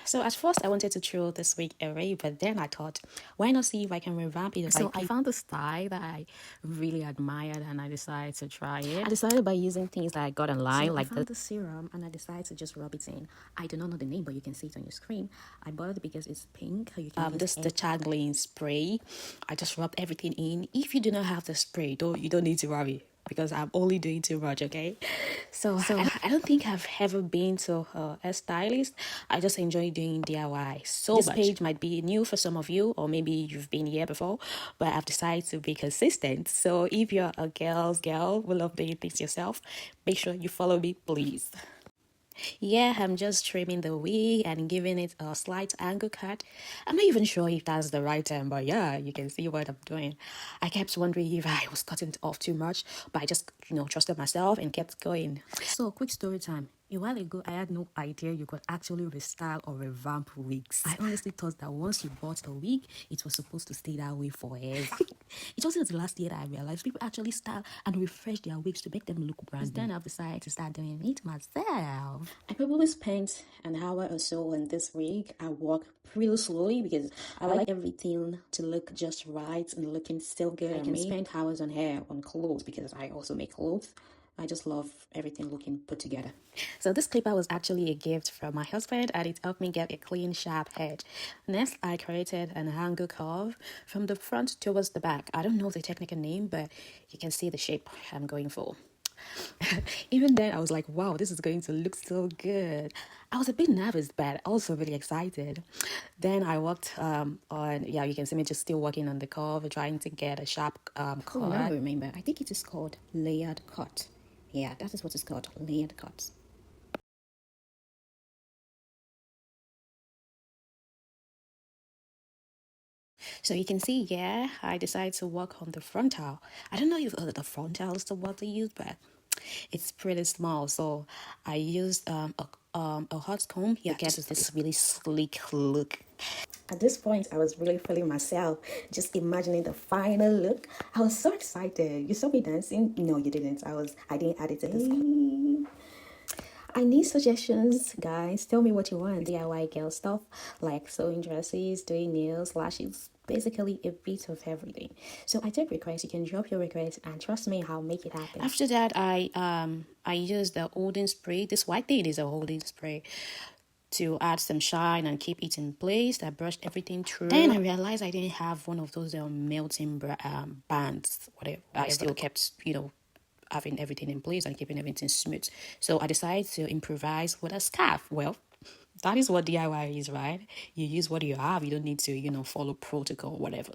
So at first I wanted to throw this wig away, but then I thought, why not see if I can revamp it? So I found a style that I really admired and I decided to try it. I decided by using things that I got online, So like I found the serum and I decided to just rub it in. I do not know the name, but you can see it on your screen. I bought it because it's pink. You can this the Chagrin spray. I just rubbed everything in. If you do not have the spray, you don't need to worry because I'm only doing too much, okay? So I don't think I've ever been to a stylist. I just enjoy doing DIY so much. This page might be new for some of you, or maybe you've been here before, but I've decided to be consistent. So if you're a girl's girl who love doing things yourself, make sure you follow me, please. Yeah, I'm just trimming the wig and giving it a slight angle cut. I'm not even sure if that's the right term, but yeah, you can see what I'm doing. I kept wondering if I was cutting it off too much, but I just, trusted myself and kept going. So, quick story time. A while ago, I had no idea you could actually restyle or revamp wigs. I honestly thought that once you bought a wig, it was supposed to stay that way forever. It wasn't until last year that I realized people actually style and refresh their wigs to make them look brand new. Then I've decided to start doing it myself. I probably spent an hour or so on this wig. I walk pretty slowly because I like everything to look just right and looking still good. I can spend hours on hair, on clothes, because I also make clothes. I just love everything looking put together. So this clipper was actually a gift from my husband and it helped me get a clean, sharp head. Next, I created an angle curve from the front towards the back. I don't know the technical name, but you can see the shape I'm going for. Even then, I was like, wow, this is going to look so good. I was a bit nervous, but also really excited. Then I worked you can see me just still working on the curve, trying to get a sharp cut. Oh, now I remember. I think it is called layered cut. Yeah, that is what it's called, layered cuts. So you can see, yeah, I decided to work on the frontal. I don't know if the frontal is the word to use, but it's pretty small. So I used a hot comb here to get this really sleek look. At this point, I was really feeling myself, just imagining the final look. I was so excited. You saw me dancing? No, you didn't. I didn't add it to this. I need suggestions, guys. Tell me what you want. DIY girl stuff like sewing dresses, doing nails, lashes, basically a bit of everything. So I take requests. You can drop your requests and trust me, I'll make it happen. After that, I used the holding spray. This white thing is a holding spray to add some shine and keep it in place. I brushed everything through. Then I realized I didn't have one of those melting bands, whatever. I still kept, having everything in place and keeping everything smooth. So I decided to improvise with a scarf. Well, that is what DIY is, right? You use what you have. You don't need to, follow protocol, whatever.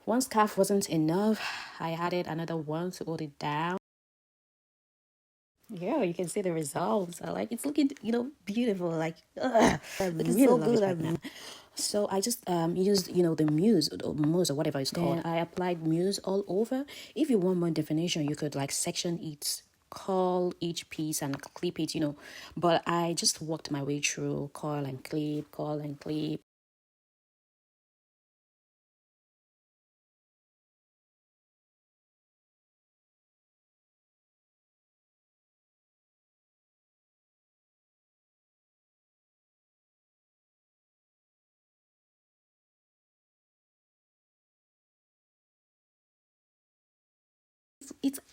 One scarf wasn't enough. I added another one to hold it down. Yeah, you can see the results. I like it's looking, beautiful. Like, looking really so good right now. So I just used, the mousse or whatever it's called. I applied mousse all over. If you want more definition, you could like section it, curl each piece and clip it, But I just worked my way through curl and clip, curl and clip.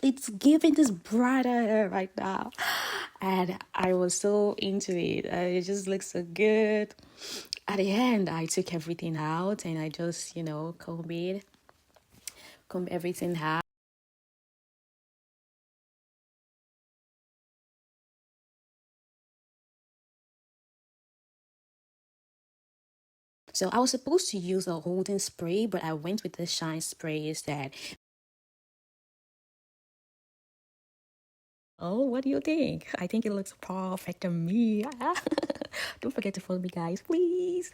It's giving this brighter hair right now, and I was so into it. It just looks so good. At the end, I took everything out and I just comb everything out. So I was supposed to use a holding spray, but I went with the shine spray instead. Oh, what do you think? I think it looks perfect on me. Don't forget to follow me, guys, please.